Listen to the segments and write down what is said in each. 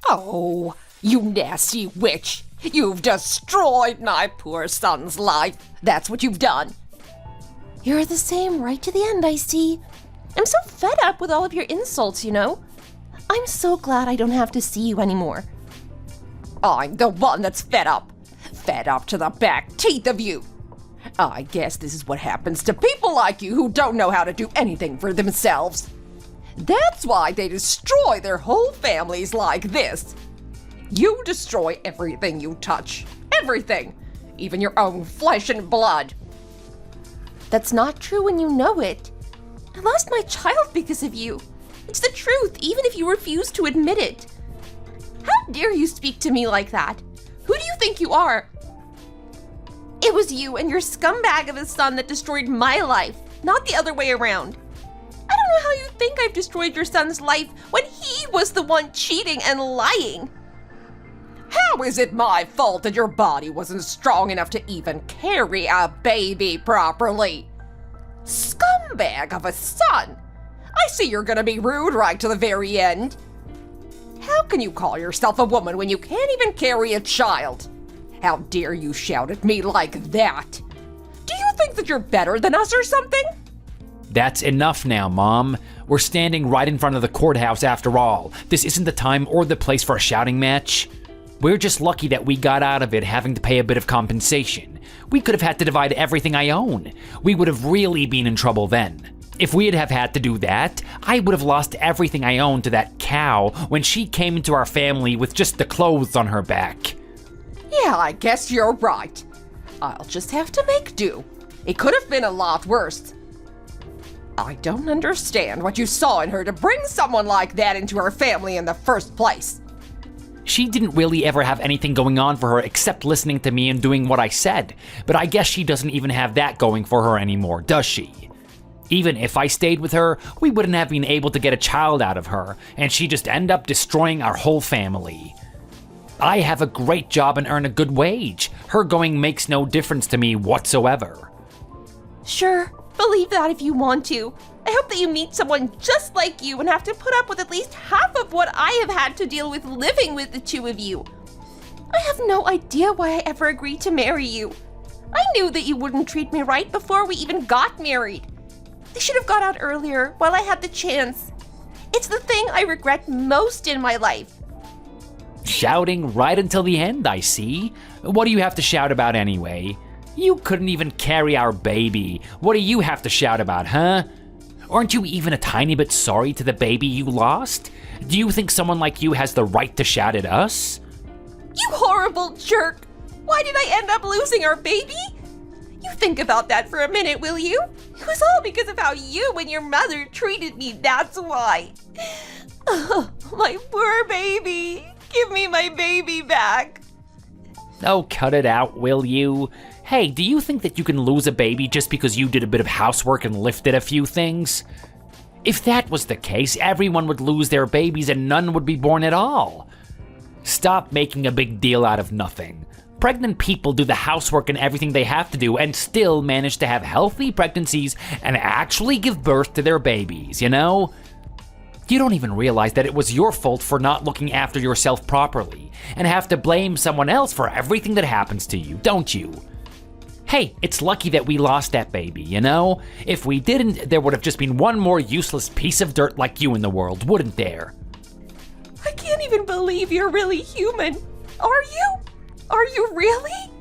Oh, you nasty witch. You've destroyed my poor son's life. That's what you've done. You're the same right to the end, I see. I'm so fed up with all of your insults, you know. I'm so glad I don't have to see you anymore. I'm the one that's fed up. Fed up to the back teeth of you. I guess this is what happens to people like you who don't know how to do anything for themselves. That's why they destroy their whole families like this. You destroy everything you touch. Everything. Even your own flesh and blood. That's not true when you know it. I lost my child because of you. It's the truth, even if you refuse to admit it. How dare you speak to me like that? Who do you think you are? It was you and your scumbag of a son that destroyed my life, not the other way around. I don't know how you think I've destroyed your son's life when he was the one cheating and lying. How is it my fault that your body wasn't strong enough to even carry a baby properly? Scumbag of a son! I see you're gonna be rude right to the very end. How can you call yourself a woman when you can't even carry a child? How dare you shout at me like that? Do you think that you're better than us or something? That's enough now, Mom. We're standing right in front of the courthouse after all. This isn't the time or the place for a shouting match. We're just lucky that we got out of it having to pay a bit of compensation. We could have had to divide everything I own. We would have really been in trouble then. If we'd have had to do that, I would have lost everything I owned to that cow when she came into our family with just the clothes on her back. Yeah, I guess you're right. I'll just have to make do. It could have been a lot worse. I don't understand what you saw in her to bring someone like that into our family in the first place. She didn't really ever have anything going on for her except listening to me and doing what I said, but I guess she doesn't even have that going for her anymore, does she? Even if I stayed with her, we wouldn't have been able to get a child out of her, and she'd just end up destroying our whole family. I have a great job and earn a good wage. Her going makes no difference to me whatsoever. Sure, believe that if you want to. I hope that you meet someone just like you and have to put up with at least half of what I have had to deal with living with the two of you. I have no idea why I ever agreed to marry you. I knew that you wouldn't treat me right before we even got married. I should have got out earlier while I had the chance. It's the thing I regret most in my life. Shouting right until the end, I see. What do you have to shout about anyway? You couldn't even carry our baby. What do you have to shout about, huh? Aren't you even a tiny bit sorry to the baby you lost? Do you think someone like you has the right to shout at us? You horrible jerk! Why did I end up losing our baby? You think about that for a minute, will you? It was all because of how you and your mother treated me, that's why. Oh, my poor baby. Give me my baby back. Oh, cut it out, will you? Hey, do you think that you can lose a baby just because you did a bit of housework and lifted a few things? If that was the case, everyone would lose their babies and none would be born at all. Stop making a big deal out of nothing. Pregnant people do the housework and everything they have to do and still manage to have healthy pregnancies and actually give birth to their babies, you know? You don't even realize that it was your fault for not looking after yourself properly and have to blame someone else for everything that happens to you, don't you? Hey, it's lucky that we lost that baby, you know? If we didn't, there would have just been one more useless piece of dirt like you in the world, wouldn't there? I can't even believe you're really human. Are you? Are you really?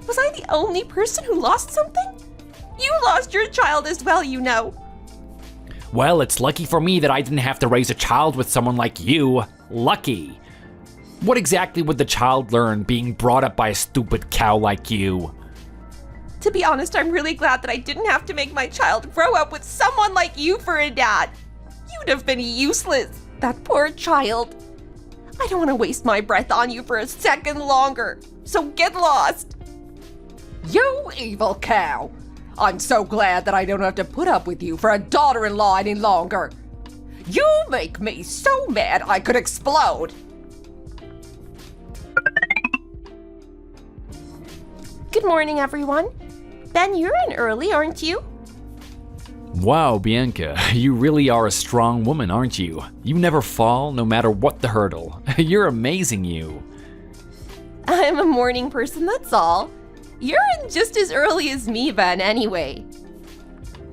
Was I the only person who lost something? You lost your child as well, you know. Well, it's lucky for me that I didn't have to raise a child with someone like you. Lucky. What exactly would the child learn being brought up by a stupid cow like you? To be honest, I'm really glad that I didn't have to make my child grow up with someone like you for a dad. You'd have been useless, that poor child. I don't want to waste my breath on you for a second longer, so get lost. You evil cow! I'm so glad that I don't have to put up with you for a daughter-in-law any longer. You make me so mad I could explode. Good morning, everyone. Ben, you're in early, aren't you? Wow, Bianca, you really are a strong woman, aren't you? You never fall, no matter what the hurdle. You're amazing, you. I'm a morning person, that's all. You're in just as early as me, Ben, anyway.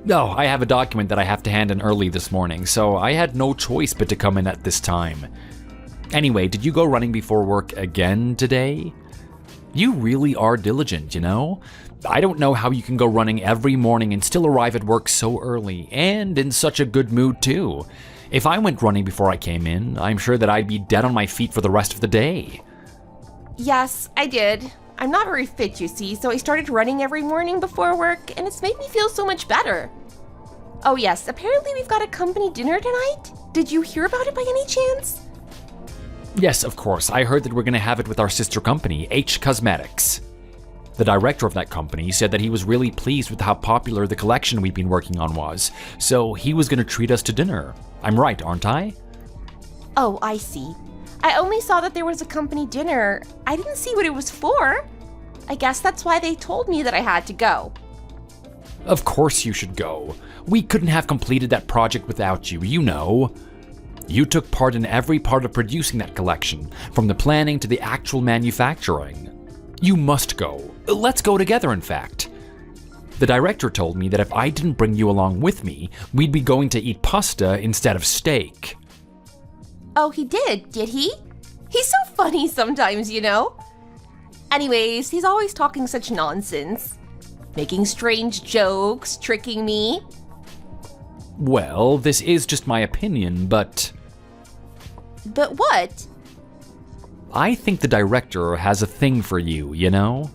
No, I have a document that I have to hand in early this morning, so I had no choice but to come in at this time. Anyway, did you go running before work again today? You really are diligent, you know? I don't know how you can go running every morning and still arrive at work so early, and in such a good mood too. If I went running before I came in, I'm sure that I'd be dead on my feet for the rest of the day. Yes, I did. I'm not very fit, you see, so I started running every morning before work, and it's made me feel so much better. Oh yes, apparently we've got a company dinner tonight. Did you hear about it by any chance? Yes, of course. I heard that we're going to have it with our sister company, H Cosmetics. The director of that company said that he was really pleased with how popular the collection we've been working on was, so he was going to treat us to dinner. I'm right, aren't I? Oh, I see. I only saw that there was a company dinner. I didn't see what it was for. I guess that's why they told me that I had to go. Of course you should go. We couldn't have completed that project without you, you know. You took part in every part of producing that collection, from the planning to the actual manufacturing. You must go. Let's go together, in fact. The director told me that if I didn't bring you along with me, we'd be going to eat pasta instead of steak. Oh, he did he? He's so funny sometimes, you know? Anyways, he's always talking such nonsense. Making strange jokes, tricking me. Well, this is just my opinion, but... But what? I think the director has a thing for you, you know?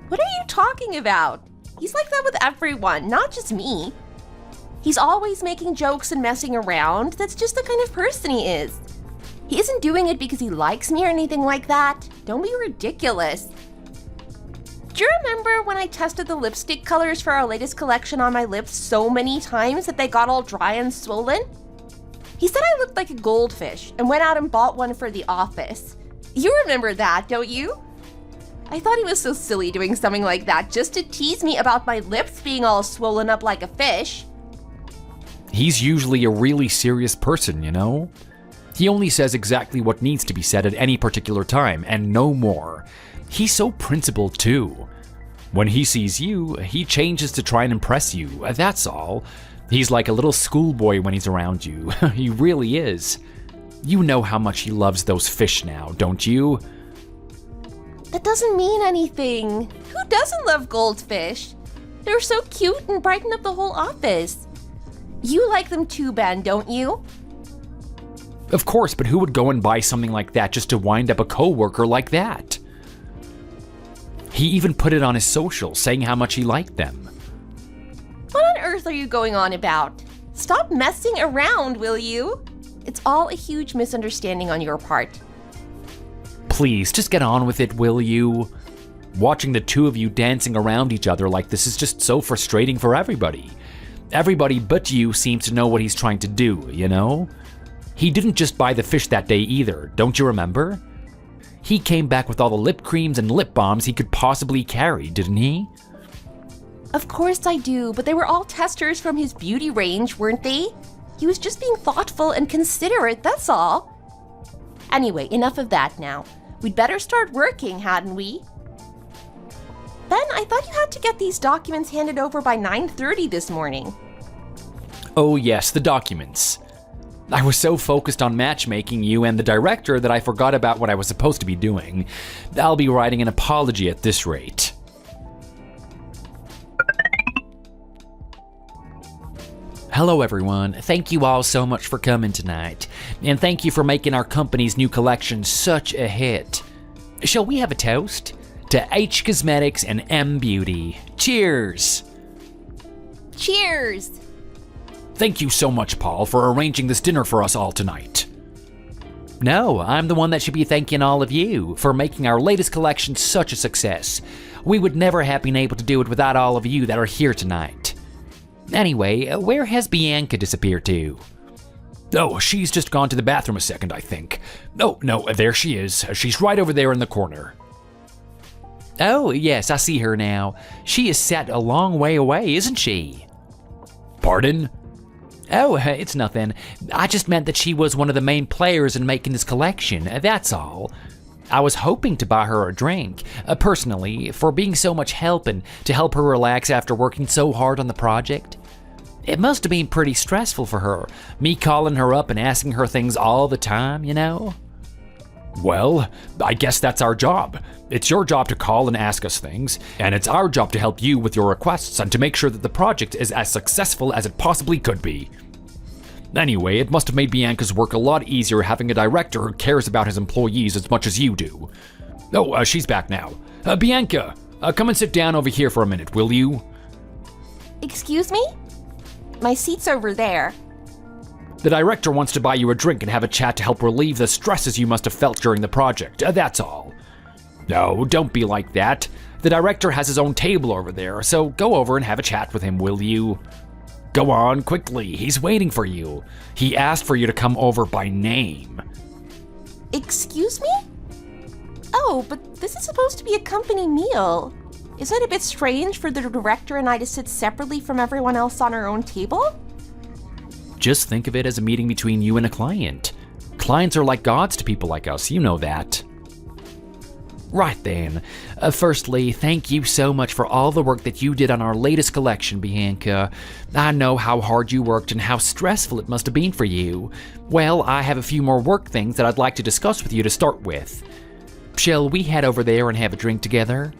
What are you talking about? He's like that with everyone, not just me. He's always making jokes and messing around. That's just the kind of person he is. He isn't doing it because he likes me or anything like that. Don't be ridiculous. Do you remember when I tested the lipstick colors for our latest collection on my lips so many times that they got all dry and swollen? He said I looked like a goldfish and went out and bought one for the office. You remember that, don't you? I thought he was so silly doing something like that just to tease me about my lips being all swollen up like a fish. He's usually a really serious person, you know? He only says exactly what needs to be said at any particular time, and no more. He's so principled, too. When he sees you, he changes to try and impress you, that's all. He's like a little schoolboy when he's around you. He really is. You know how much he loves those fish now, don't you? That doesn't mean anything. Who doesn't love goldfish? They're so cute and brighten up the whole office. You like them too, Ben, don't you? Of course, but who would go and buy something like that just to wind up a coworker like that? He even put it on his social, saying how much he liked them. What on earth are you going on about? Stop messing around, will you? It's all a huge misunderstanding on your part. Please, just get on with it, will you? Watching the two of you dancing around each other like this is just so frustrating for everybody. Everybody but you seems to know what he's trying to do, you know? He didn't just buy the fish that day either, don't you remember? He came back with all the lip creams and lip balms he could possibly carry, didn't he? Of course I do, but they were all testers from his beauty range, weren't they? He was just being thoughtful and considerate, that's all. Anyway, enough of that now. We'd better start working, hadn't we? Ben, I thought you had to get these documents handed over by 9:30 this morning. Oh yes, the documents. I was so focused on matchmaking you and the director that I forgot about what I was supposed to be doing. I'll be writing an apology at this rate. Hello everyone, thank you all so much for coming tonight, and thank you for making our company's new collection such a hit. Shall we have a toast? To H Cosmetics and M Beauty. Cheers! Cheers! Thank you so much, Paul, for arranging this dinner for us all tonight. No, I'm the one that should be thanking all of you for making our latest collection such a success. We would never have been able to do it without all of you that are here tonight. Anyway, where has Bianca disappeared to? Oh, she's just gone to the bathroom a second, I think. Oh, no, there she is. She's right over there in the corner. Oh, yes, I see her now. She is sat a long way away, isn't she? Pardon? Oh, it's nothing. I just meant that she was one of the main players in making this collection, that's all. I was hoping to buy her a drink, personally, for being so much help and to help her relax after working so hard on the project. It must have been pretty stressful for her, me calling her up and asking her things all the time, you know? Well, I guess that's our job. It's your job to call and ask us things, and it's our job to help you with your requests and to make sure that the project is as successful as it possibly could be. Anyway, it must have made Bianca's work a lot easier having a director who cares about his employees as much as you do. Oh, she's back now. Bianca, come and sit down over here for a minute, will you? Excuse me? My seat's over there. The director wants to buy you a drink and have a chat to help relieve the stresses you must have felt during the project, that's all. No, don't be like that. The director has his own table over there, so go over and have a chat with him, will you? Go on, quickly, he's waiting for you. He asked for you to come over by name. Excuse me? Oh, but this is supposed to be a company meal. Isn't it a bit strange for the director and I to sit separately from everyone else on our own table? Just think of it as a meeting between you and a client. Clients are like gods to people like us, you know that. Right then. Firstly, thank you so much for all the work that you did on our latest collection, Bianca. I know how hard you worked and how stressful it must have been for you. Well, I have a few more work things that I'd like to discuss with you to start with. Shall we head over there and have a drink together?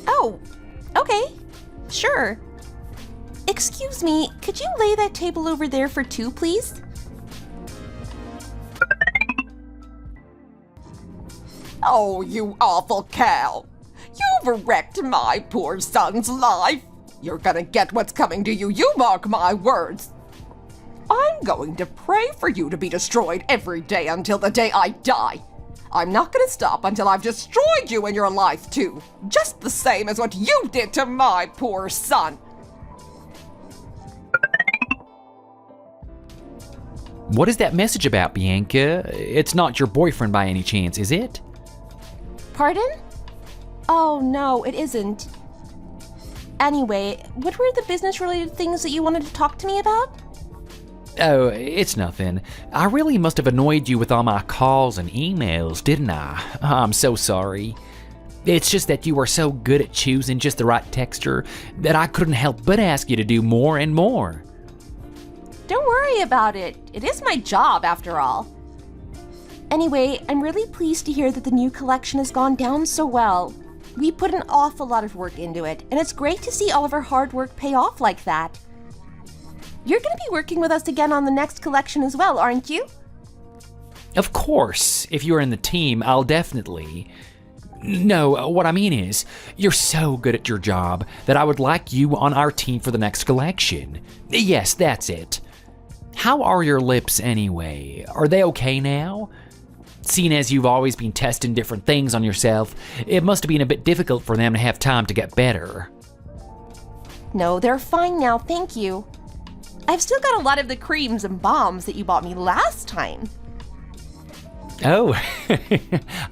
Oh, okay. Sure. Excuse me, could you lay that table over there for two, please? Oh, you awful cow. You've wrecked my poor son's life. You're gonna get what's coming to you, you mark my words. I'm going to pray for you to be destroyed every day until the day I die. I'm not gonna stop until I've destroyed you and your life too, just the same as what you did to my poor son. What is that message about, Bianca? It's not your boyfriend by any chance, is it? Pardon? Oh, no, it isn't. Anyway, what were the business-related things that you wanted to talk to me about? Oh, it's nothing. I really must have annoyed you with all my calls and emails, didn't I? I'm so sorry. It's just that you were so good at choosing just the right texture that I couldn't help but ask you to do more and more. Don't worry about it. It is my job, after all. Anyway, I'm really pleased to hear that the new collection has gone down so well. We put an awful lot of work into it, and it's great to see all of our hard work pay off like that. You're going to be working with us again on the next collection as well, aren't you? Of course. If you're in the team, I'll definitely. No, what I mean is, you're so good at your job that I would like you on our team for the next collection. Yes, that's it. How are your lips anyway? Are they okay now? Seeing as you've always been testing different things on yourself, it must have been a bit difficult for them to have time to get better. No, they're fine now, thank you. I've still got a lot of the creams and balms that you bought me last time. Oh,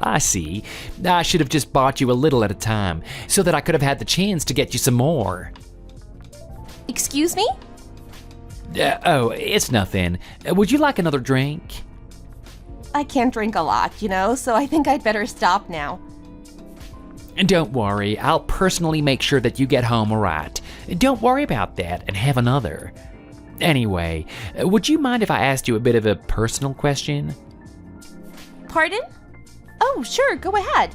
I see. I should have just bought you a little at a time, so that I could have had the chance to get you some more. Excuse me? Oh, it's nothing. Would you like another drink? I can't drink a lot, so I think I'd better stop now. Don't worry, I'll personally make sure that you get home all right. Don't worry about that and have another. Anyway, would you mind if I asked you a bit of a personal question? Pardon? Oh, sure, go ahead.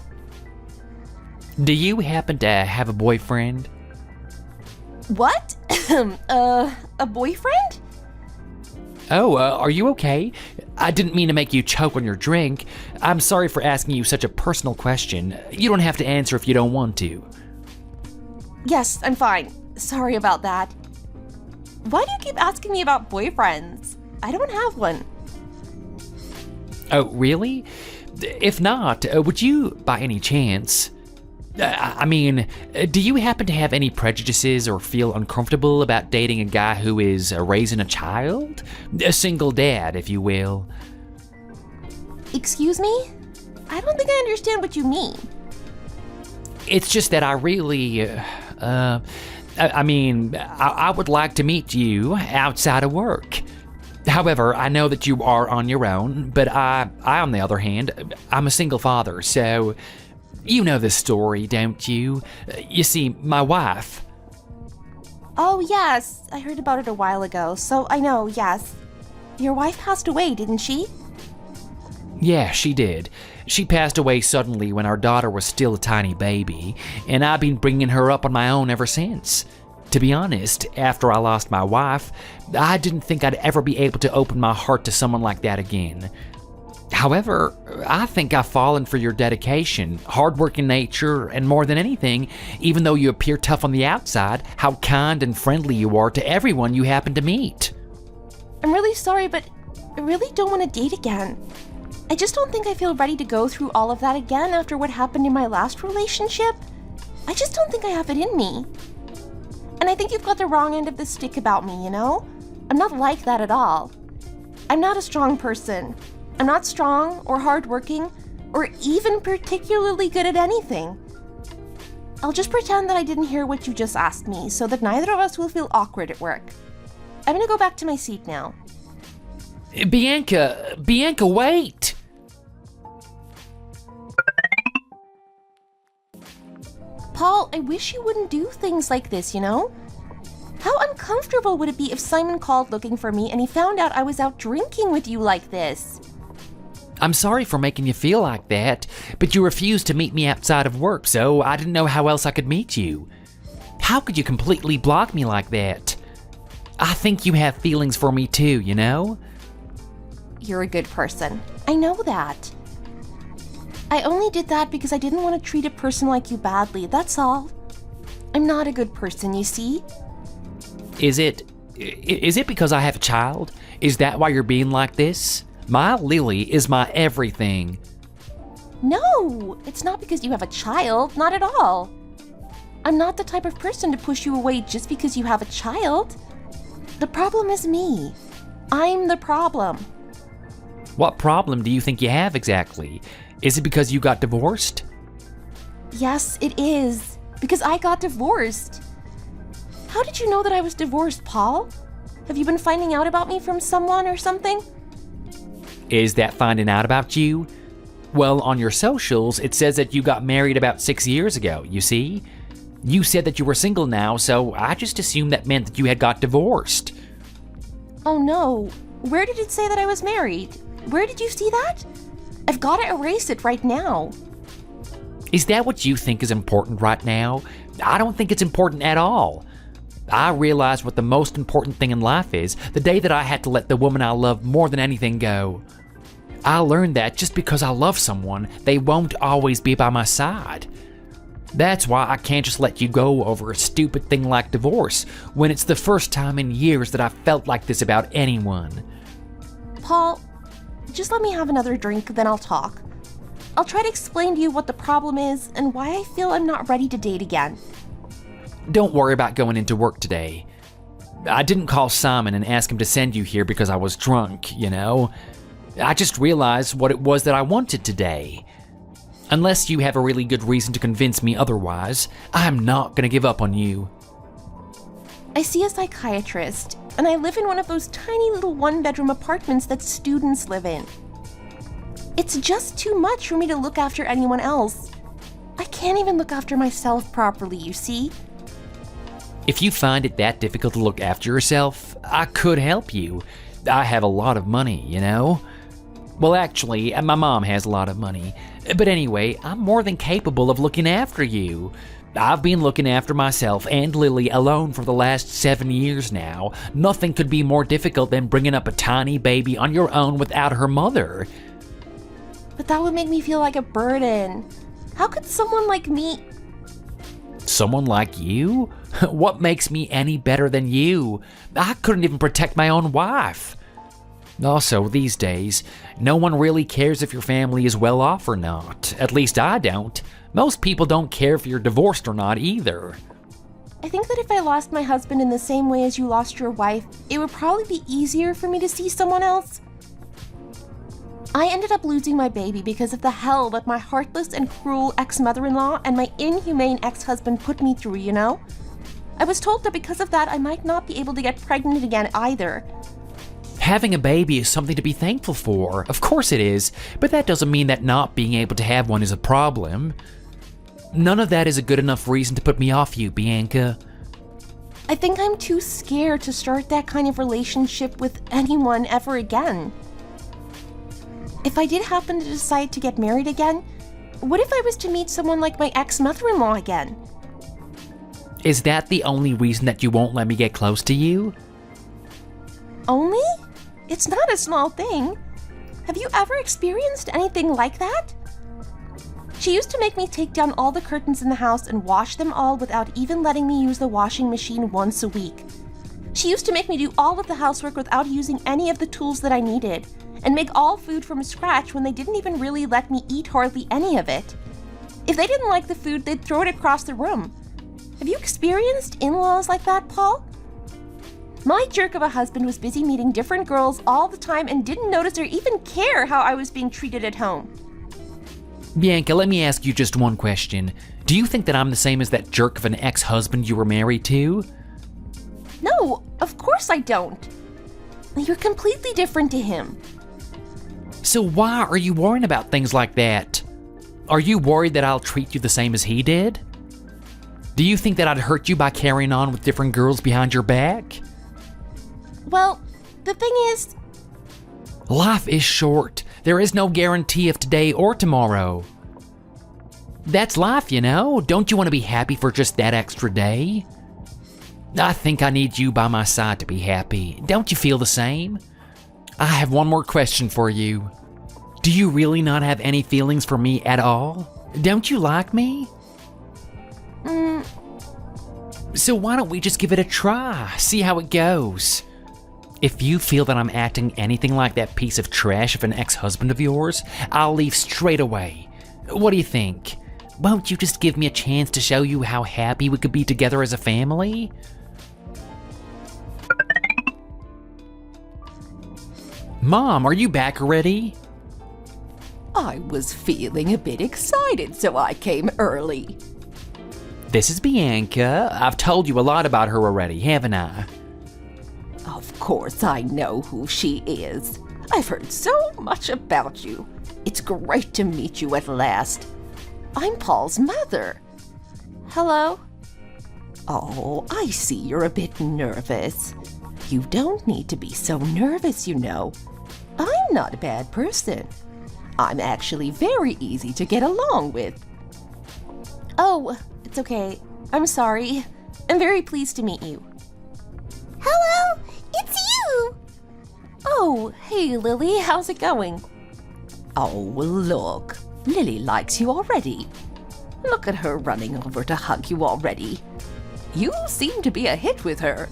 Do you happen to have a boyfriend? What? A boyfriend? Oh, are you okay? I didn't mean to make you choke on your drink. I'm sorry for asking you such a personal question. You don't have to answer if you don't want to. Yes, I'm fine. Sorry about that. Why do you keep asking me about boyfriends? I don't have one. Oh, really? If not, would you, by any chance... do you happen to have any prejudices or feel uncomfortable about dating a guy who is raising a child? A single dad, if you will. Excuse me? I don't think I understand what you mean. It's just that I really, I would like to meet you outside of work. However, I know that you are on your own, but I, on the other hand, I'm a single father, so you know this story, don't you? You see, my wife... Oh, yes. I heard about it a while ago, so I know, yes. Your wife passed away, didn't she? Yeah, she did. She passed away suddenly when our daughter was still a tiny baby, and I've been bringing her up on my own ever since. To be honest, after I lost my wife, I didn't think I'd ever be able to open my heart to someone like that again. However, I think I've fallen for your dedication, hardworking nature, and more than anything, even though you appear tough on the outside, how kind and friendly you are to everyone you happen to meet. I'm really sorry, but I really don't want to date again. I just don't think I feel ready to go through all of that again after what happened in my last relationship. I just don't think I have it in me. And I think you've got the wrong end of the stick about me, you know? I'm not like that at all. I'm not a strong person. I'm not strong or hardworking or even particularly good at anything. I'll just pretend that I didn't hear what you just asked me so that neither of us will feel awkward at work. I'm gonna go back to my seat now. Bianca, wait! Paul, I wish you wouldn't do things like this, you know? How uncomfortable would it be if Simon called looking for me and he found out I was out drinking with you like this? I'm sorry for making you feel like that, but you refused to meet me outside of work, so I didn't know how else I could meet you. How could you completely block me like that? I think you have feelings for me too, you know? You're a good person. I know that. I only did that because I didn't want to treat a person like you badly, that's all. I'm not a good person, you see? Is it because I have a child? Is that why you're being like this? My Lily is my everything. No, it's not because you have a child, not at all. I'm not the type of person to push you away just because you have a child. The problem is me. I'm the problem. What problem do you think you have exactly? Is it because you got divorced? Yes, it is. Because I got divorced. How did you know that I was divorced, Paul? Have you been finding out about me from someone or something? Is that finding out about you? Well, on your socials, it says that you got married about 6 years ago, you see? You said that you were single now, so I just assumed that meant that you had got divorced. Oh no, where did it say that I was married? Where did you see that? I've got to erase it right now. Is that what you think is important right now? I don't think it's important at all. I realized what the most important thing in life is the day that I had to let the woman I love more than anything go. I learned that just because I love someone, they won't always be by my side. That's why I can't just let you go over a stupid thing like divorce when it's the first time in years that I've felt like this about anyone. Paul, just let me have another drink, then I'll talk. I'll try to explain to you what the problem is and why I feel I'm not ready to date again. Don't worry about going into work today. I didn't call Simon and ask him to send you here because I was drunk, you know? I just realized what it was that I wanted today. Unless you have a really good reason to convince me otherwise, I'm not gonna give up on you. I see a psychiatrist, and I live in one of those tiny little one-bedroom apartments that students live in. It's just too much for me to look after anyone else. I can't even look after myself properly, you see? If you find it that difficult to look after yourself, I could help you. I have a lot of money, you know? Well, actually, my mom has a lot of money. But anyway, I'm more than capable of looking after you. I've been looking after myself and Lily alone for the last 7 years now. Nothing could be more difficult than bringing up a tiny baby on your own without her mother. But that would make me feel like a burden. How could someone like me... Someone like you? What makes me any better than you? I couldn't even protect my own wife. Also, these days, no one really cares if your family is well off or not. At least I don't. Most people don't care if you're divorced or not either. I think that if I lost my husband in the same way as you lost your wife, it would probably be easier for me to see someone else. I ended up losing my baby because of the hell that my heartless and cruel ex-mother-in-law and my inhumane ex-husband put me through, you know? I was told that because of that, I might not be able to get pregnant again either. Having a baby is something to be thankful for. Of course it is, but that doesn't mean that not being able to have one is a problem. None of that is a good enough reason to put me off you, Bianca. I think I'm too scared to start that kind of relationship with anyone ever again. If I did happen to decide to get married again, what if I was to meet someone like my ex-mother-in-law again? Is that the only reason that you won't let me get close to you? Only? It's not a small thing. Have you ever experienced anything like that? She used to make me take down all the curtains in the house and wash them all without even letting me use the washing machine once a week. She used to make me do all of the housework without using any of the tools that I needed, and make all food from scratch when they didn't even really let me eat hardly any of it. If they didn't like the food, they'd throw it across the room. Have you experienced in-laws like that, Paul? My jerk of a husband was busy meeting different girls all the time and didn't notice or even care how I was being treated at home. Bianca, let me ask you just one question. Do you think that I'm the same as that jerk of an ex-husband you were married to? No, of course I don't. You're completely different to him. So why are you worrying about things like that? Are you worried that I'll treat you the same as he did? Do you think that I'd hurt you by carrying on with different girls behind your back? Well, the thing is... Life is short. There is no guarantee of today or tomorrow. That's life, you know. Don't you want to be happy for just that extra day? I think I need you by my side to be happy. Don't you feel the same? I have one more question for you. Do you really not have any feelings for me at all? Don't you like me? So why don't we just give it a try, see how it goes? If you feel that I'm acting anything like that piece of trash of an ex-husband of yours, I'll leave straight away. What do you think? Won't you just give me a chance to show you how happy we could be together as a family? Mom, are you back already? I was feeling a bit excited, so I came early. This is Bianca. I've told you a lot about her already, haven't I? Of course I know who she is. I've heard so much about you. It's great to meet you at last. I'm Paul's mother. Hello? Oh, I see you're a bit nervous. You don't need to be so nervous, you know. I'm not a bad person. I'm actually very easy to get along with. Oh, it's okay. I'm sorry. I'm very pleased to meet you. Hello, it's you! Oh, hey Lily, how's it going? Oh, look. Lily likes you already. Look at her running over to hug you already. You seem to be a hit with her.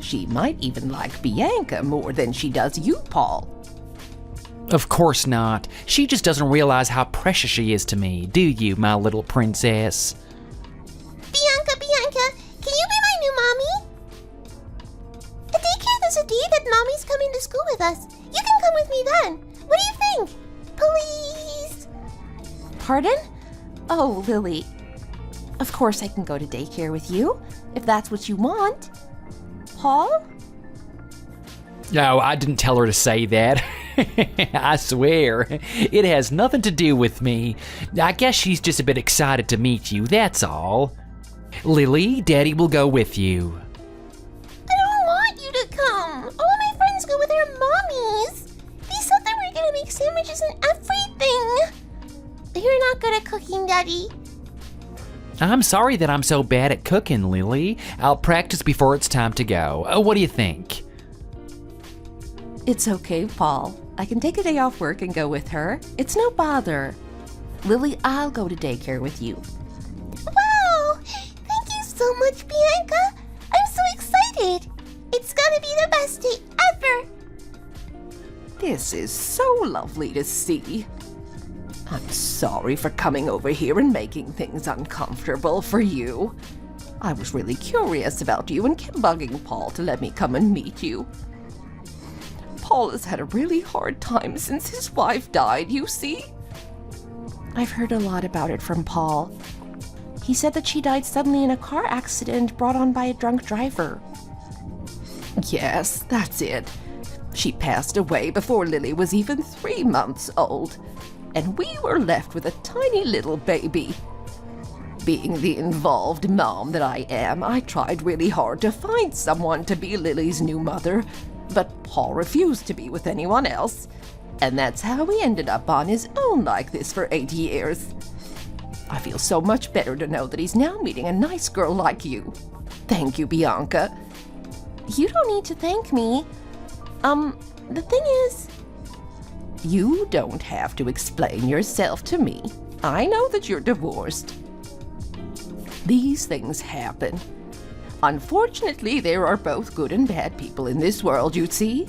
She might even like Bianca more than she does you, Paul. Of course not. She just doesn't realize how precious she is to me, do you, my little princess? Bianca, can you be my new mommy? At daycare there's a day that mommy's coming to school with us. You can come with me then. What do you think? Please? Pardon? Oh, Lily. Of course I can go to daycare with you, if that's what you want. Paul? No, I didn't tell her to say that. I swear. It has nothing to do with me. I guess she's just a bit excited to meet you, that's all. Lily, Daddy will go with you. I don't want you to come. All of my friends go with their mommies. They said that we're gonna make sandwiches and everything. You're not good at cooking, Daddy. I'm sorry that I'm so bad at cooking, Lily. I'll practice before it's time to go. What do you think? It's okay, Paul. I can take a day off work and go with her. It's no bother. Lily, I'll go to daycare with you. Wow! Thank you so much, Bianca. I'm so excited. It's gonna be the best day ever. This is so lovely to see. I'm sorry for coming over here and making things uncomfortable for you. I was really curious about you and kept bugging Paul to let me come and meet you. Paul has had a really hard time since his wife died, you see? I've heard a lot about it from Paul. He said that she died suddenly in a car accident brought on by a drunk driver. Yes, that's it. She passed away before Lily was even 3 months old, and we were left with a tiny little baby. Being the involved mom that I am, I tried really hard to find someone to be Lily's new mother, but Paul refused to be with anyone else, and that's how he ended up on his own like this for 8 years. I feel so much better to know that he's now meeting a nice girl like you. Thank you, Bianca. You don't need to thank me. The thing is, You don't have to explain yourself to me. I know that you're divorced. These things happen. Unfortunately, there are both good and bad people in this world, you see.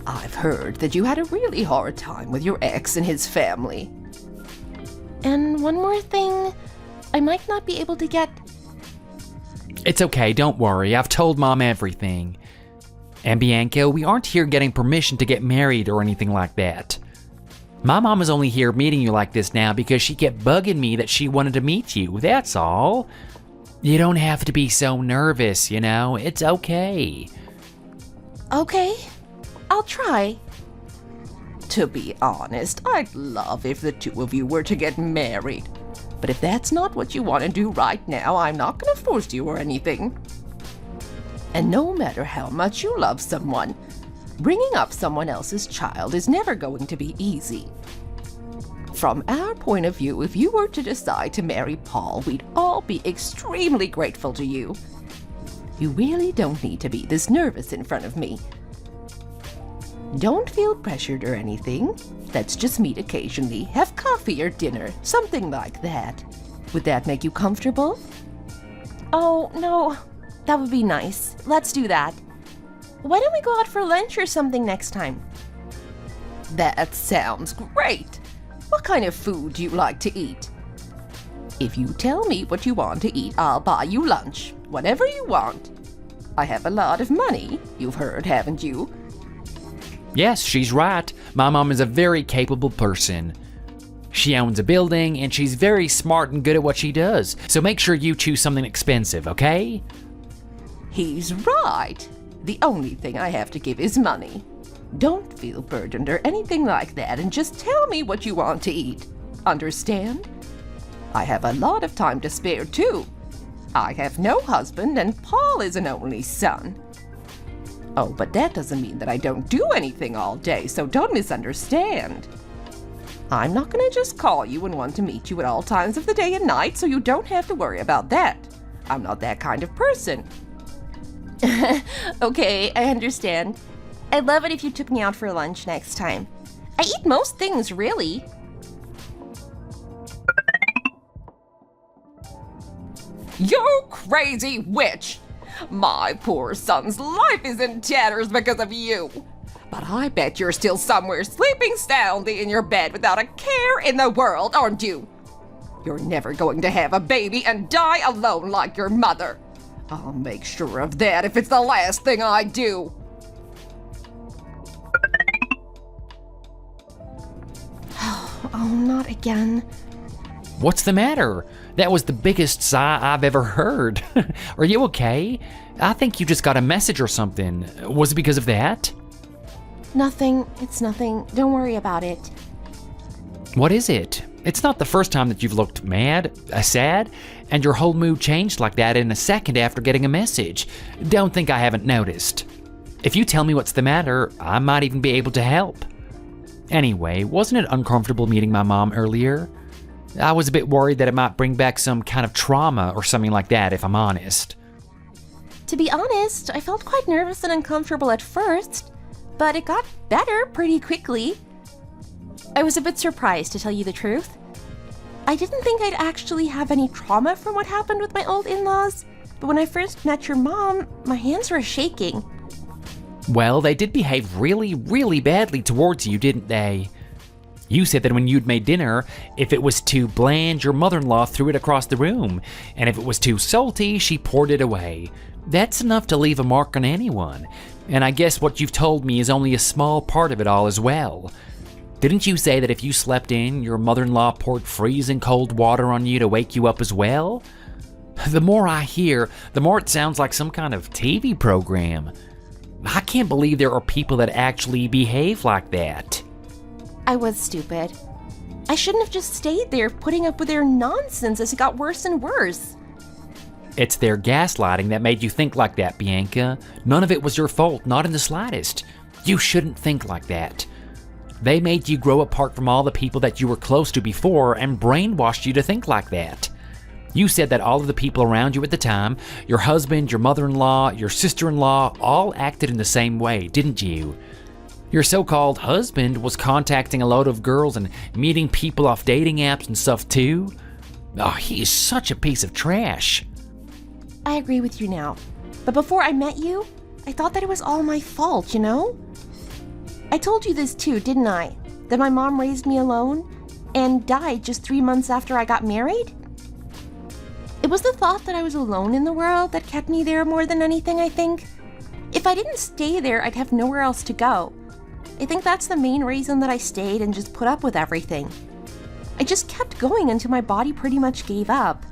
I've heard that you had a really hard time with your ex and his family. and one more thing, I might not be able to get... It's okay, don't worry. I've told Mom everything. And Bianca, we aren't here getting permission to get married or anything like that. My mom is only here meeting you like this now because she kept bugging me that she wanted to meet you, that's all. You don't have to be so nervous, you know? It's okay. Okay, I'll try. To be honest, I'd love if the two of you were to get married. But if that's not what you want to do right now, I'm not going to force you or anything. And no matter how much you love someone, bringing up someone else's child is never going to be easy. From our point of view, if you were to decide to marry Paul, we'd all be extremely grateful to you. You really don't need to be this nervous in front of me. Don't feel pressured or anything. Let's just meet occasionally, have coffee or dinner, something like that. Would that make you comfortable? Oh, no, that would be nice. Let's do that. Why don't we go out for lunch or something next time? That sounds great. What kind of food do you like to eat? If you tell me what you want to eat, I'll buy you lunch, whatever you want. I have a lot of money, you've heard, haven't you? Yes, she's right. My mom is a very capable person. She owns a building, and she's very smart and good at what she does. So make sure you choose something expensive, okay? He's right. The only thing I have to give is money. Don't feel burdened or anything like that, and just tell me what you want to eat. Understand? I have a lot of time to spare, too. I have no husband, and Paul is an only son. Oh, but that doesn't mean that I don't do anything all day, so don't misunderstand. I'm not going to just call you and want to meet you at all times of the day and night, so you don't have to worry about that. I'm not that kind of person. Okay, I understand. I'd love it if you took me out for lunch next time. I eat most things, really. You crazy witch! My poor son's life is in tatters because of you. But I bet you're still somewhere sleeping soundly in your bed without a care in the world, aren't you? You're never going to have a baby and die alone like your mother. I'll make sure of that if it's the last thing I do. Oh, not again. What's the matter? That was the biggest sigh I've ever heard. Are you okay? I think you just got a message or something. Was it because of that? Nothing. It's nothing. Don't worry about it. What is it? It's not the first time that you've looked mad, sad, and your whole mood changed like that in a second after getting a message. Don't think I haven't noticed. If you tell me what's the matter, I might even be able to help. Anyway, wasn't it uncomfortable meeting my mom earlier? I was a bit worried that it might bring back some kind of trauma or something like that, if I'm honest. To be honest, I felt quite nervous and uncomfortable at first, but it got better pretty quickly. I was a bit surprised, to tell you the truth. I didn't think I'd actually have any trauma from what happened with my old in-laws, but when I first met your mom, my hands were shaking. Well, they did behave really, really badly towards you, didn't they? You said that when you'd made dinner, if it was too bland, your mother-in-law threw it across the room, and if it was too salty, she poured it away. That's enough to leave a mark on anyone, and I guess what you've told me is only a small part of it all as well. Didn't you say that if you slept in, your mother-in-law poured freezing cold water on you to wake you up as well? The more I hear, the more it sounds like some kind of TV program. I can't believe there are people that actually behave like that. I was stupid. I shouldn't have just stayed there putting up with their nonsense as it got worse and worse. It's their gaslighting that made you think like that, Bianca. None of it was your fault, not in the slightest. You shouldn't think like that. They made you grow apart from all the people that you were close to before and brainwashed you to think like that. You said that all of the people around you at the time, your husband, your mother-in-law, your sister-in-law, all acted in the same way, didn't you? Your so-called husband was contacting a load of girls and meeting people off dating apps and stuff too. Oh, he is such a piece of trash. I agree with you now. But before I met you, I thought that it was all my fault, you know? I told you this too, didn't I? That my mom raised me alone and died just 3 months after I got married? It was the thought that I was alone in the world that kept me there more than anything, I think. If I didn't stay there, I'd have nowhere else to go. I think that's the main reason that I stayed and just put up with everything. I just kept going until my body pretty much gave up.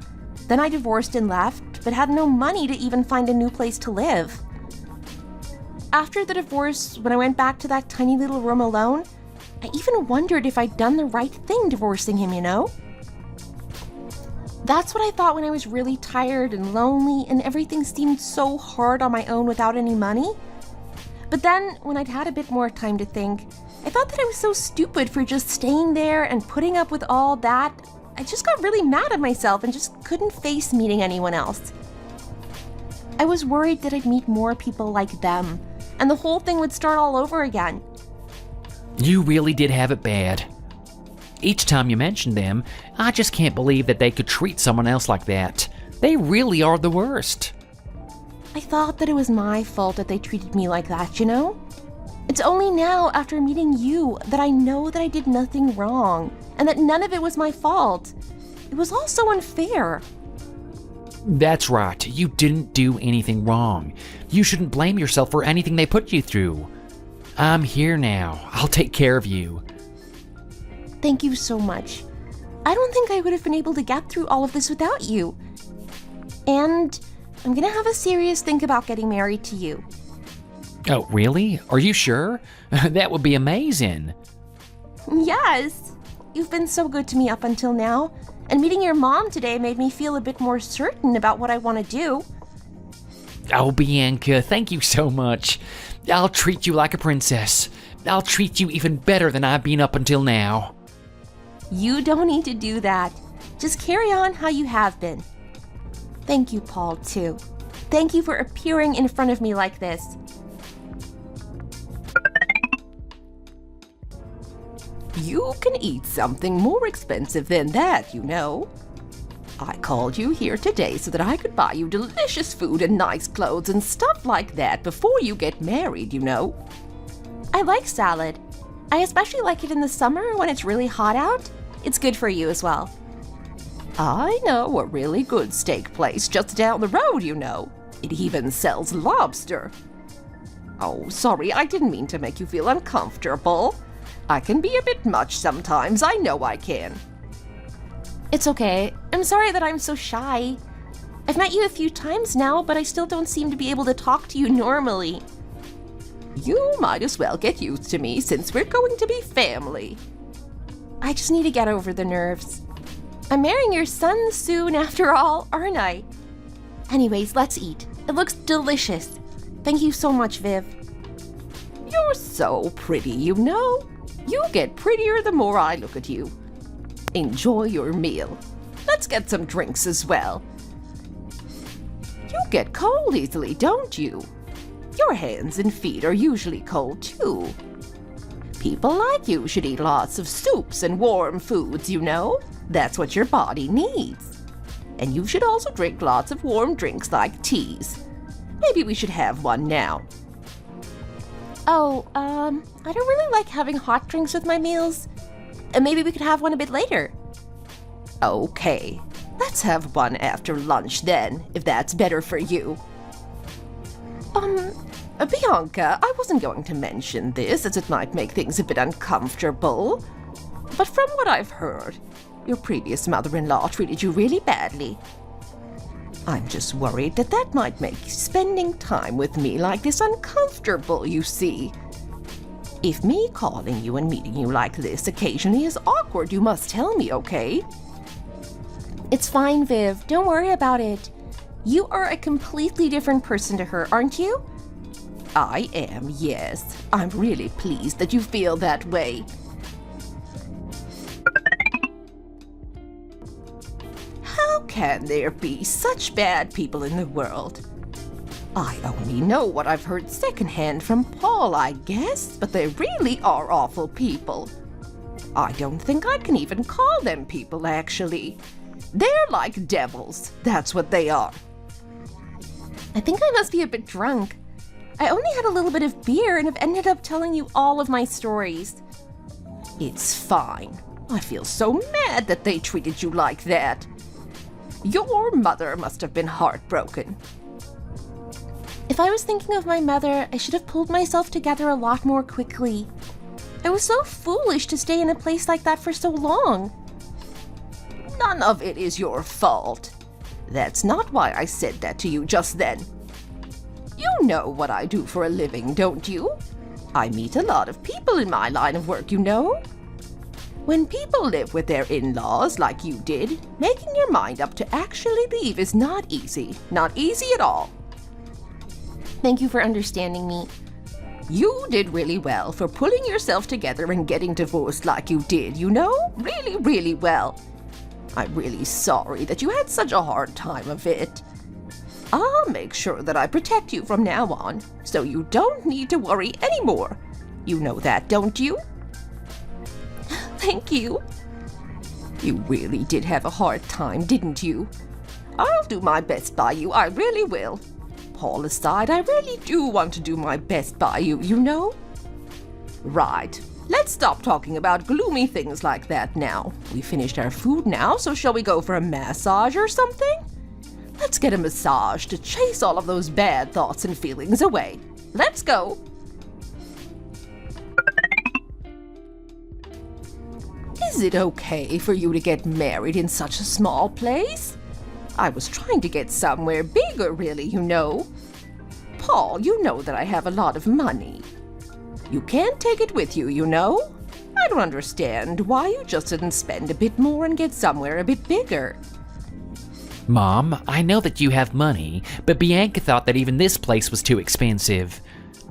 Then I divorced and left, but had no money to even find a new place to live. After the divorce, when I went back to that tiny little room alone, I even wondered if I'd done the right thing divorcing him, you know? That's what I thought when I was really tired and lonely and everything seemed so hard on my own without any money. But then, when I'd had a bit more time to think, I thought that I was so stupid for just staying there and putting up with all that. I just got really mad at myself and just couldn't face meeting anyone else. I was worried that I'd meet more people like them, and the whole thing would start all over again. You really did have it bad. Each time you mention them, I just can't believe that they could treat someone else like that. They really are the worst. I thought that it was my fault that they treated me like that, you know? It's only now, after meeting you, that I know that I did nothing wrong, and that none of it was my fault. It was all so unfair. That's right, you didn't do anything wrong. You shouldn't blame yourself for anything they put you through. I'm here now. I'll take care of you. Thank you so much. I don't think I would have been able to get through all of this without you. And I'm gonna have a serious think about getting married to you. Oh, really? Are you sure? That would be amazing. Yes! You've been so good to me up until now, and meeting your mom today made me feel a bit more certain about what I want to do. Oh, Bianca, thank you so much. I'll treat you like a princess. I'll treat you even better than I've been up until now. You don't need to do that. Just carry on how you have been. Thank you, Paul, too. Thank you for appearing in front of me like this. You can eat something more expensive than that, you know. I called you here today so that I could buy you delicious food and nice clothes and stuff like that before you get married, you know. I like salad. I especially like it in the summer when it's really hot out. It's good for you as well. I know a really good steak place just down the road, you know. It even sells lobster. Oh, sorry, I didn't mean to make you feel uncomfortable. I can be a bit much sometimes, I know I can. It's okay. I'm sorry that I'm so shy. I've met you a few times now, but I still don't seem to be able to talk to you normally. You might as well get used to me since we're going to be family. I just need to get over the nerves. I'm marrying your son soon after all, aren't I? Anyways, let's eat. It looks delicious. Thank you so much, Viv. You're so pretty, you know. You get prettier the more I look at you. Enjoy your meal. Let's get some drinks as well. You get cold easily, don't you? Your hands and feet are usually cold too. People like you should eat lots of soups and warm foods, you know. That's what your body needs. And you should also drink lots of warm drinks like teas. Maybe we should have one now. Oh, I don't really like having hot drinks with my meals. Maybe we could have one a bit later. Okay, let's have one after lunch then, if that's better for you. Bianca, I wasn't going to mention this as it might make things a bit uncomfortable. But from what I've heard, your previous mother-in-law treated you really badly. I'm just worried that that might make spending time with me like this uncomfortable, you see. If me calling you and meeting you like this occasionally is awkward, you must tell me, okay? It's fine, Viv. Don't worry about it. You are a completely different person to her, aren't you? I am, yes. I'm really pleased that you feel that way. How can there be such bad people in the world? I only know what I've heard secondhand from Paul, I guess, but they really are awful people. I don't think I can even call them people, actually. They're like devils, that's what they are. I think I must be a bit drunk. I only had a little bit of beer and have ended up telling you all of my stories. It's fine. I feel so mad that they treated you like that. Your mother must have been heartbroken. If I was thinking of my mother, I should have pulled myself together a lot more quickly. I was so foolish to stay in a place like that for so long. None of it is your fault. That's not why I said that to you just then. You know what I do for a living, don't you? I meet a lot of people in my line of work, you know? When people live with their in-laws like you did, making your mind up to actually leave is not easy. Not easy at all. Thank you for understanding me. You did really well for pulling yourself together and getting divorced like you did, you know? Really, really well. I'm really sorry that you had such a hard time of it. I'll make sure that I protect you from now on, so you don't need to worry anymore. You know that, don't you? Thank you. You really did have a hard time, didn't you? I'll do my best by you, I really will. Paul aside, I really do want to do my best by you, you know? Right. Let's stop talking about gloomy things like that now. We finished our food now, so shall we go for a massage or something? Let's get a massage to chase all of those bad thoughts and feelings away. Let's go. Is it okay for you to get married in such a small place? I was trying to get somewhere bigger, really, you know. Paul, you know that I have a lot of money. You can't take it with you, you know? I don't understand why you just didn't spend a bit more and get somewhere a bit bigger. Mom, I know that you have money, but Bianca thought that even this place was too expensive.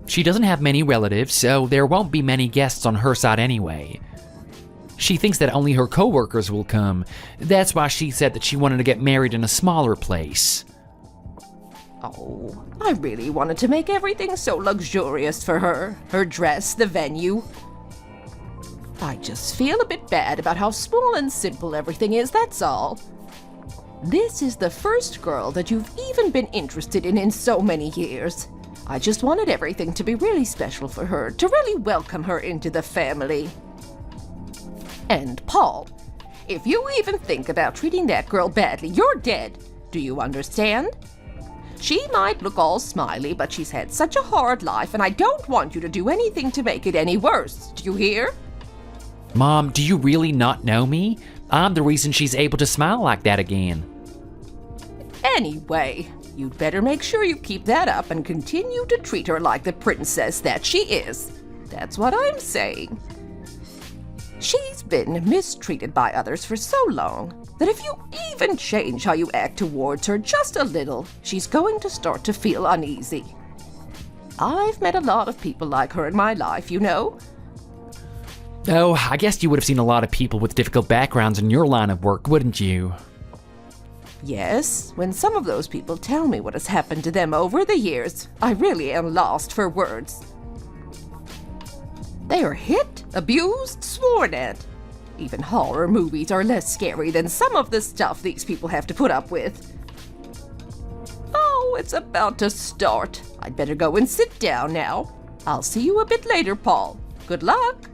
She doesn't have many relatives, so there won't be many guests on her side anyway. She thinks that only her coworkers will come. That's why she said that she wanted to get married in a smaller place. Oh, I really wanted to make everything so luxurious for her. Her dress, the venue. I just feel a bit bad about how small and simple everything is, that's all. This is the first girl that you've even been interested in so many years. I just wanted everything to be really special for her, to really welcome her into the family. And Paul, if you even think about treating that girl badly, you're dead. Do you understand? She might look all smiley, but she's had such a hard life, and I don't want you to do anything to make it any worse. Do you hear? Mom, do you really not know me? I'm the reason she's able to smile like that again. Anyway, you'd better make sure you keep that up and continue to treat her like the princess that she is. That's what I'm saying. She's been mistreated by others for so long that if you even change how you act towards her just a little, she's going to start to feel uneasy. I've met a lot of people like her in my life, you know. Oh, I guess you would have seen a lot of people with difficult backgrounds in your line of work, wouldn't you? Yes, when some of those people tell me what has happened to them over the years, I really am lost for words. They are hit, abused, sworn at. Even horror movies are less scary than some of the stuff these people have to put up with. Oh, it's about to start. I'd better go and sit down now. I'll see you a bit later, Paul. Good luck.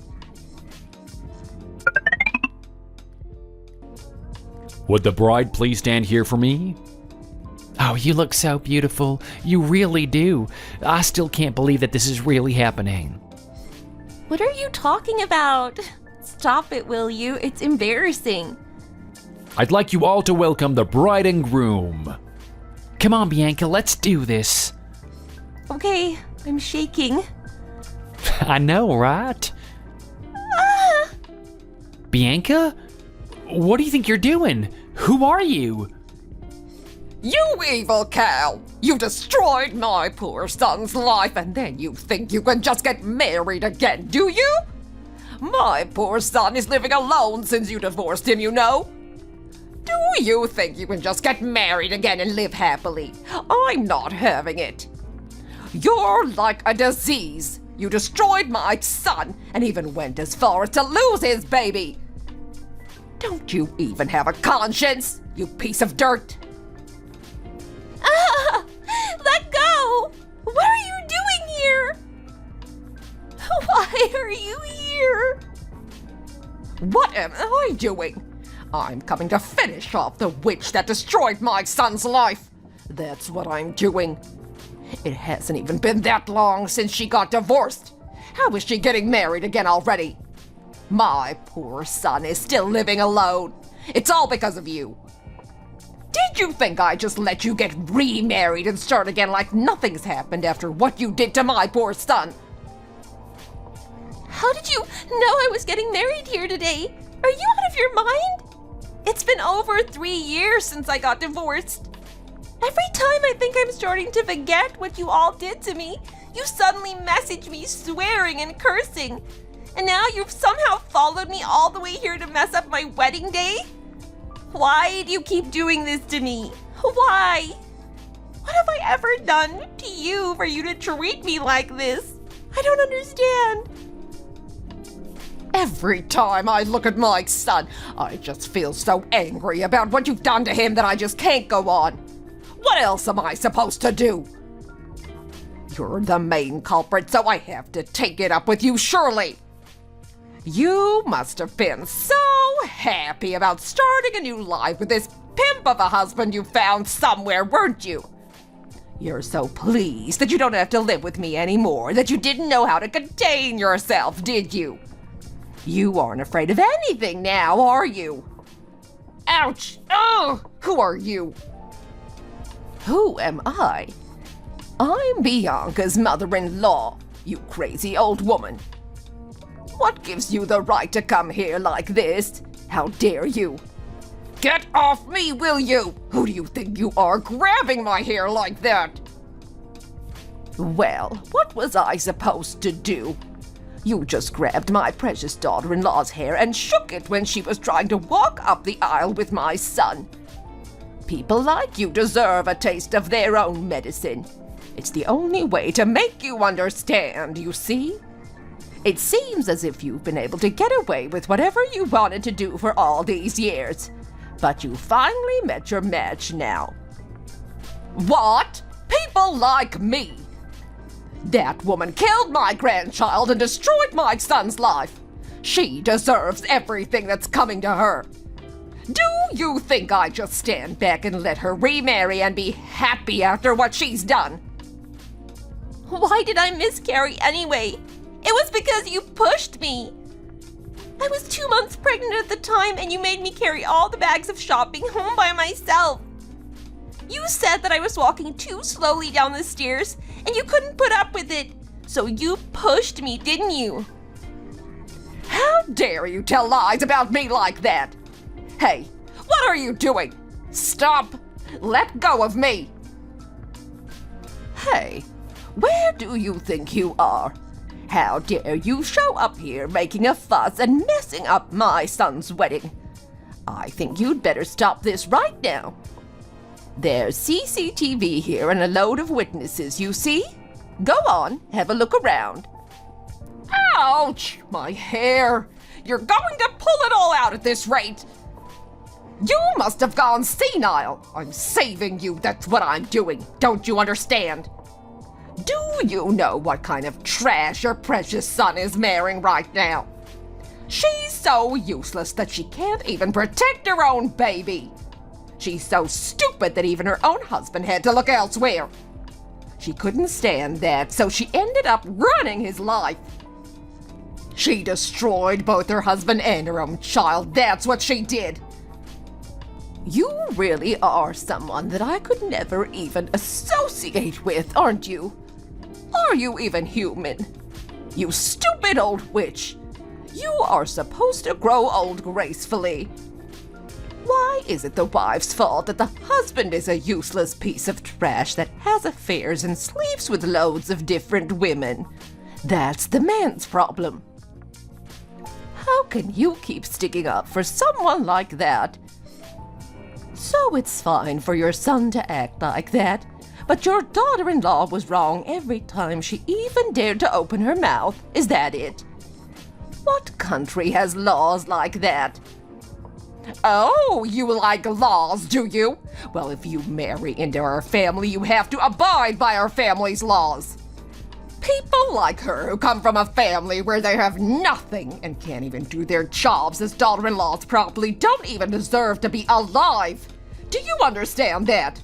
Would the bride please stand here for me? Oh, Wow, you look so beautiful. You really do. I still can't believe that this is really happening. What are you talking about? Stop it, will you? It's embarrassing. I'd like you all to welcome the bride and groom. Come on, Bianca, let's do this. Okay, I'm shaking. I know, right? Bianca? What do you think you're doing? Who are you? You evil cow! You destroyed my poor son's life, and then you think you can just get married again, do you? My poor son is living alone since you divorced him, you know. Do you think you can just get married again and live happily? I'm not having it. You're like a disease. You destroyed my son and even went as far as to lose his baby. Don't you even have a conscience, you piece of dirt? Let go! What are you doing here? Why are you here? What am I doing? I'm coming to finish off the witch that destroyed my son's life. That's what I'm doing. It hasn't even been that long since she got divorced. How is she getting married again already? My poor son is still living alone. It's all because of you. Did you think I just let you get remarried and start again like nothing's happened after what you did to my poor son? How did you know I was getting married here today? Are you out of your mind? It's been over 3 years since I got divorced. Every time I think I'm starting to forget what you all did to me, you suddenly message me swearing and cursing. And now you've somehow followed me all the way here to mess up my wedding day? Why do you keep doing this to me? Why? What have I ever done to you for you to treat me like this? I don't understand. Every time I look at my son, I just feel so angry about what you've done to him that I just can't go on. What else am I supposed to do? You're the main culprit, so I have to take it up with you, surely. You must have been so happy about starting a new life with this pimp of a husband you found somewhere, weren't you? You're so pleased that you don't have to live with me anymore, that you didn't know how to contain yourself, did you? You aren't afraid of anything now, are you? Ouch! Oh, who are you? Who am I? I'm Bianca's mother-in-law, you crazy old woman. What gives you the right to come here like this? How dare you? Get off me, will you? Who do you think you are, grabbing my hair like that? Well, what was I supposed to do? You just grabbed my precious daughter-in-law's hair and shook it when she was trying to walk up the aisle with my son. People like you deserve a taste of their own medicine. It's the only way to make you understand, you see? It seems as if you've been able to get away with whatever you wanted to do for all these years. But you finally met your match now. What? People like me? That woman killed my grandchild and destroyed my son's life. She deserves everything that's coming to her. Do you think I just stand back and let her remarry and be happy after what she's done? Why did I miscarry anyway? It was because you pushed me. I was 2 months pregnant at the time and you made me carry all the bags of shopping home by myself. You said that I was walking too slowly down the stairs and you couldn't put up with it. So you pushed me, didn't you? How dare you tell lies about me like that? Hey, what are you doing? Stop! Let go of me! Hey, where do you think you are? How dare you show up here making a fuss and messing up my son's wedding? I think you'd better stop this right now. There's CCTV here and a load of witnesses, you see? Go on, have a look around. Ouch! My hair! You're going to pull it all out at this rate! You must have gone senile! I'm saving you, that's what I'm doing. Don't you understand? Do you know what kind of trash your precious son is marrying right now? She's so useless that she can't even protect her own baby. she's so stupid that even her own husband had to look elsewhere. She couldn't stand that, so she ended up ruining his life. She destroyed both her husband and her own child. That's what she did. You really are someone that I could never even associate with, aren't you? Are you even human? You stupid old witch! You are supposed to grow old gracefully. Why is it the wife's fault that the husband is a useless piece of trash that has affairs and sleeps with loads of different women? That's the man's problem. How can you keep sticking up for someone like that? So it's fine for your son to act like that, but your daughter-in-law was wrong every time she even dared to open her mouth. Is that it? What country has laws like that? Oh, you like laws, do you? Well, if you marry into our family, you have to abide by our family's laws. People like her who come from a family where they have nothing and can't even do their jobs as daughter-in-laws properly don't even deserve to be alive. Do you understand that?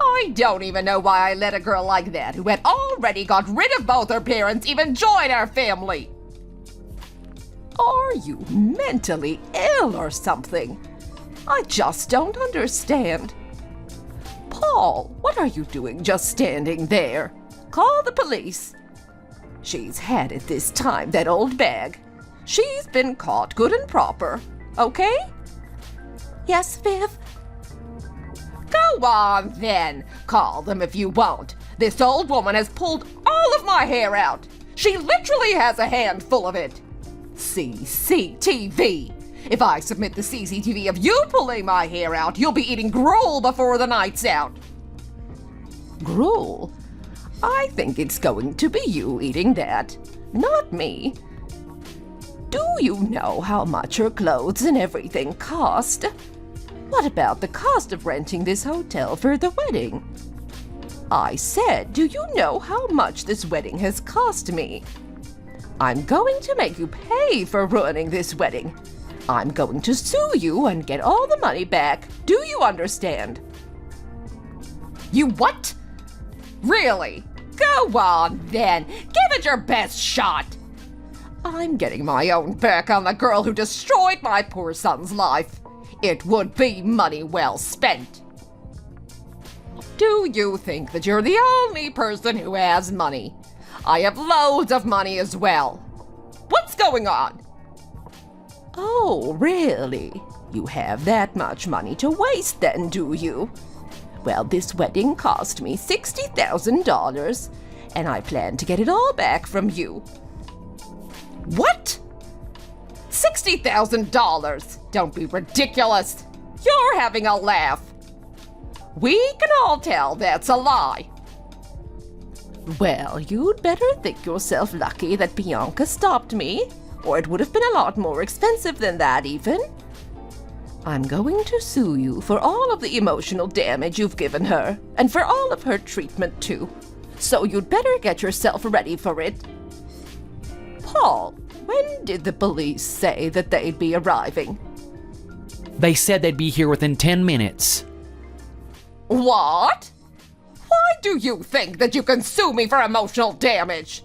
I don't even know why I let a girl like that, who had already got rid of both her parents, even join our family. Are you mentally ill or something? I just don't understand. Paul, what are you doing just standing there? Call the police. She's had it this time, that old bag. She's been caught good and proper, okay? Yes, Viv? Go on then. Call them if you won't. This old woman has pulled all of my hair out. She literally has a handful of it. CCTV. If I submit the CCTV of you pulling my hair out, you'll be eating gruel before the night's out. Gruel? I think it's going to be you eating that, not me. Do you know how much her clothes and everything cost? What about the cost of renting this hotel for the wedding? I said, do you know how much this wedding has cost me? I'm going to make you pay for ruining this wedding. I'm going to sue you and get all the money back. Do you understand? You what? Really? Go on then. Give it your best shot. I'm getting my own back on the girl who destroyed my poor son's life. It would be money well spent. Do you think that you're the only person who has money? I have loads of money as well. What's going on? Oh, really? You have that much money to waste then, do you? Well, this wedding cost me $60,000, and I plan to get it all back from you. What? $60,000? Don't be ridiculous. You're having a laugh. We can all tell that's a lie. Well, you'd better think yourself lucky that Bianca stopped me, or it would have been a lot more expensive than that even. I'm going to sue you for all of the emotional damage you've given her, and for all of her treatment too. So you'd better get yourself ready for it. Paul, when did the police say that they'd be arriving? They said they'd be here within 10 minutes. What? Why do you think that you can sue me for emotional damage?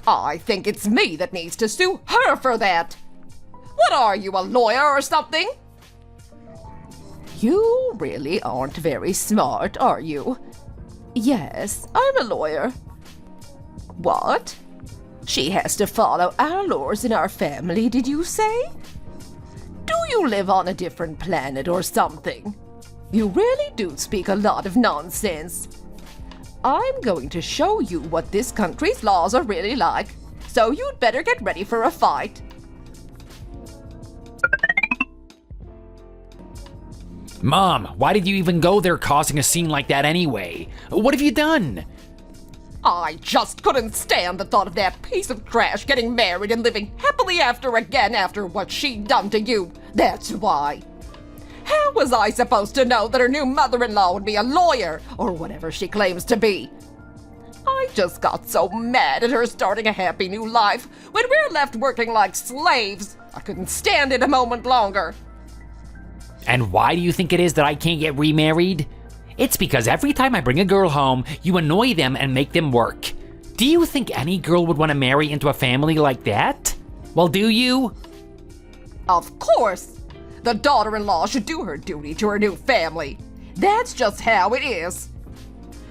I think it's me that needs to sue her for that. What are you, a lawyer or something? You really aren't very smart, are you? Yes, I'm a lawyer. What? She has to follow our laws in our family, did you say? Do you live on a different planet or something? You really do speak a lot of nonsense. I'm going to show you what this country's laws are really like, so you'd better get ready for a fight. Mom, why did you even go there causing a scene like that anyway? What have you done? I just couldn't stand the thought of that piece of trash getting married and living happily after what she'd done to you. That's why. How was I supposed to know that her new mother-in-law would be a lawyer, or whatever she claims to be? I just got so mad at her starting a happy new life when we're left working like slaves. I couldn't stand it a moment longer. And why do you think it is that I can't get remarried? It's because every time I bring a girl home, you annoy them and make them work. Do you think any girl would want to marry into a family like that? Well, do you? Of course! The daughter-in-law should do her duty to her new family. That's just how it is.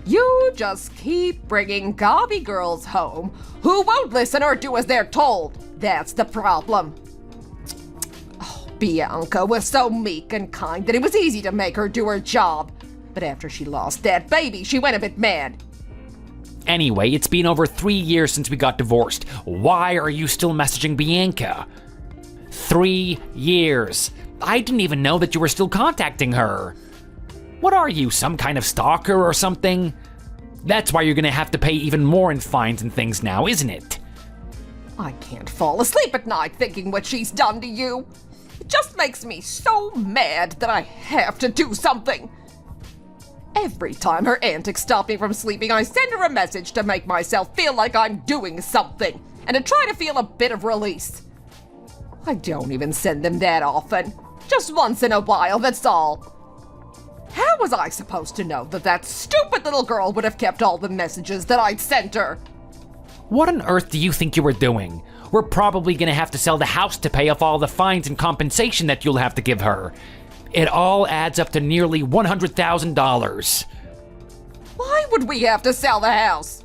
You just keep bringing gobby girls home who won't listen or do as they're told. That's the problem. Oh, Bianca was so meek and kind that it was easy to make her do her job. But after she lost that baby, she went a bit mad. Anyway, it's been over 3 years since we got divorced. Why are you still messaging Bianca? 3 years. I didn't even know that you were still contacting her. What are you, some kind of stalker or something? That's why you're gonna have to pay even more in fines and things now, isn't it? I can't fall asleep at night thinking what she's done to you. It just makes me so mad that I have to do something. Every time her antics stop me from sleeping, I send her a message to make myself feel like I'm doing something and to try to feel a bit of release. I don't even send them that often. Just once in a while, that's all. How was I supposed to know that that stupid little girl would have kept all the messages that I'd sent her? What on earth do you think you were doing? We're probably gonna have to sell the house to pay off all the fines and compensation that you'll have to give her. It all adds up to nearly $100,000. Why would we have to sell the house?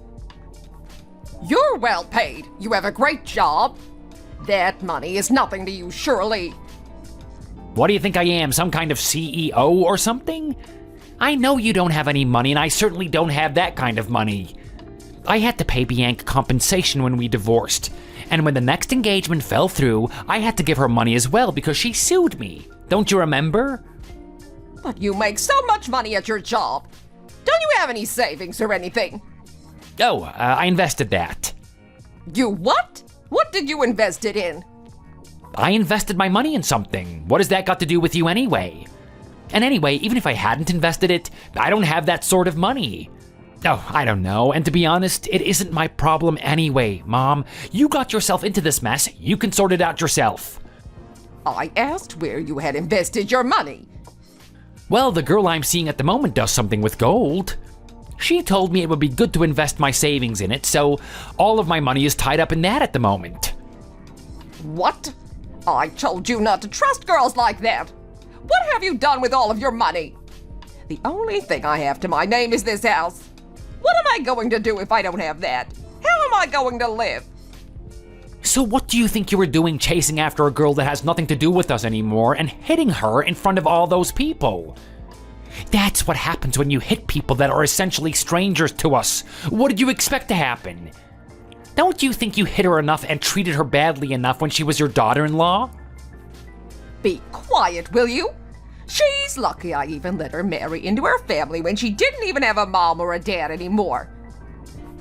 You're well paid. You have a great job. That money is nothing to you, surely. What do you think I am, some kind of CEO or something? I know you don't have any money, and I certainly don't have that kind of money. I had to pay Bianca compensation when we divorced, and when the next engagement fell through, I had to give her money as well because she sued me. Don't you remember? But you make so much money at your job. Don't you have any savings or anything? Oh, I invested that. You what? What did you invest it in? I invested my money in something. What has that got to do with you anyway? And anyway, even if I hadn't invested it, I don't have that sort of money. Oh, I don't know, and to be honest, it isn't my problem anyway, Mom. You got yourself into this mess, you can sort it out yourself. I asked where you had invested your money. Well, the girl I'm seeing at the moment does something with gold. She told me it would be good to invest my savings in it, so all of my money is tied up in that at the moment. What? I told you not to trust girls like that. What have you done with all of your money? The only thing I have to my name is this house. What am I going to do if I don't have that? How am I going to live? So what do you think you were doing chasing after a girl that has nothing to do with us anymore and hitting her in front of all those people? That's what happens when you hit people that are essentially strangers to us. What did you expect to happen? Don't you think you hit her enough and treated her badly enough when she was your daughter-in-law? Be quiet, will you? She's lucky I even let her marry into her family when she didn't even have a mom or a dad anymore.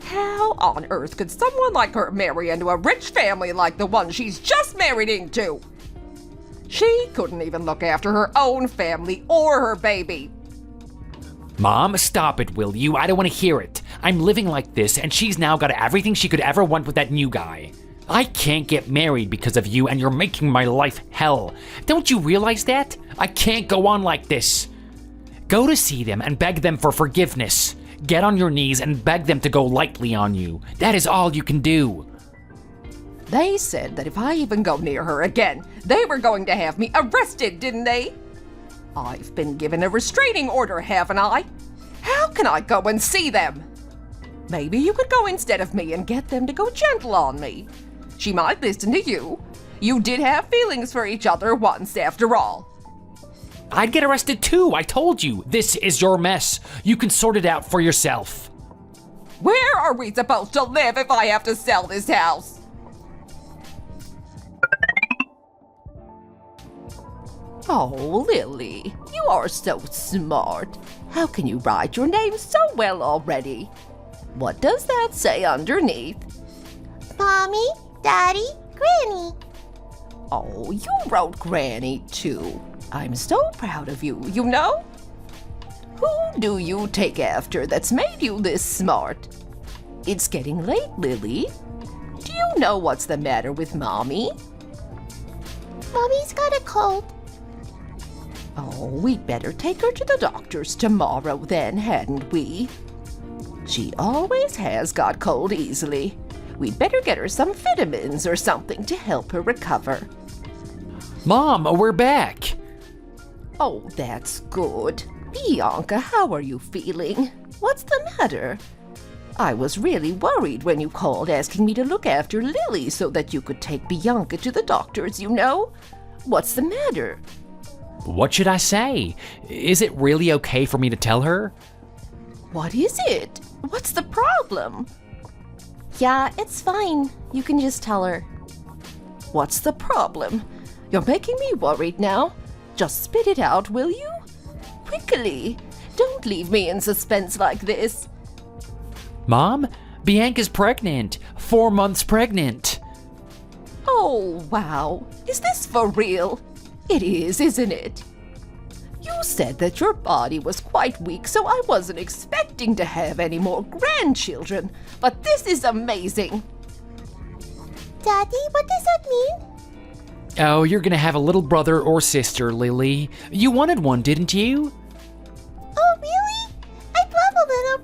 How on earth could someone like her marry into a rich family like the one she's just married into? She couldn't even look after her own family or her baby. Mom, stop it, will you? I don't want to hear it. I'm living like this, and she's now got everything she could ever want with that new guy. I can't get married because of you, and you're making my life hell. Don't you realize that? I can't go on like this. Go to see them and beg them for forgiveness. Get on your knees and beg them to go lightly on you. That is all you can do. They said that if I even go near her again, they were going to have me arrested, didn't they? I've been given a restraining order, haven't I? How can I go and see them? Maybe you could go instead of me and get them to go gentle on me. She might listen to you. You did have feelings for each other once, after all. I'd get arrested too, I told you. This is your mess. You can sort it out for yourself. Where are we supposed to live if I have to sell this house? Oh, Lily, you are so smart. How can you write your name so well already? What does that say underneath? Mommy, Daddy, Granny. Oh, you wrote Granny too. I'm so proud of you, you know? Who do you take after that's made you this smart? It's getting late, Lily. Do you know what's the matter with Mommy? Mommy's got a cold. Oh, we'd better take her to the doctor's tomorrow then, hadn't we? She always has got cold easily. We'd better get her some vitamins or something to help her recover. Mom, we're back. Oh, that's good. Bianca, how are you feeling? What's the matter? I was really worried when you called asking me to look after Lily so that you could take Bianca to the doctors, you know? What's the matter? What should I say? Is it really okay for me to tell her? What is it? What's the problem? Yeah, it's fine. You can just tell her. What's the problem? You're making me worried now. Just spit it out, will you? Quickly. Don't leave me in suspense like this. Mom, Bianca's pregnant. 4 months pregnant. Oh, wow. Is this for real? It is, isn't it? You said that your body was quite weak, so I wasn't expecting to have any more grandchildren. But this is amazing. Daddy, what does that mean? Oh, you're gonna have a little brother or sister, Lily. You wanted one, didn't you?